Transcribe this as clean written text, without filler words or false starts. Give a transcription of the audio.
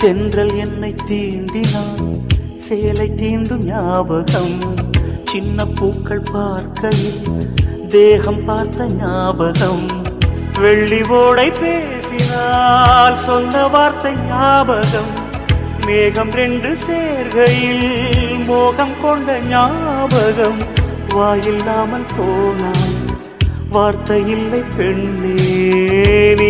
தென்றல் என்னை தீண்டினான், சேலை தீண்டும் ஞாபகம். சின்ன பூக்கள் பார்க்கையில் தேகம் பார்த்த ஞாபகம். வெள்ளி ஓடை பேசினால் சொன்ன வார்த்தை ஞாபகம். மேகம் ரெண்டு சேர்கையில் மோகம் கொண்ட ஞாபகம். வாயில்லாமல் போனான், வார்த்தை இல்லை பெண்ணே.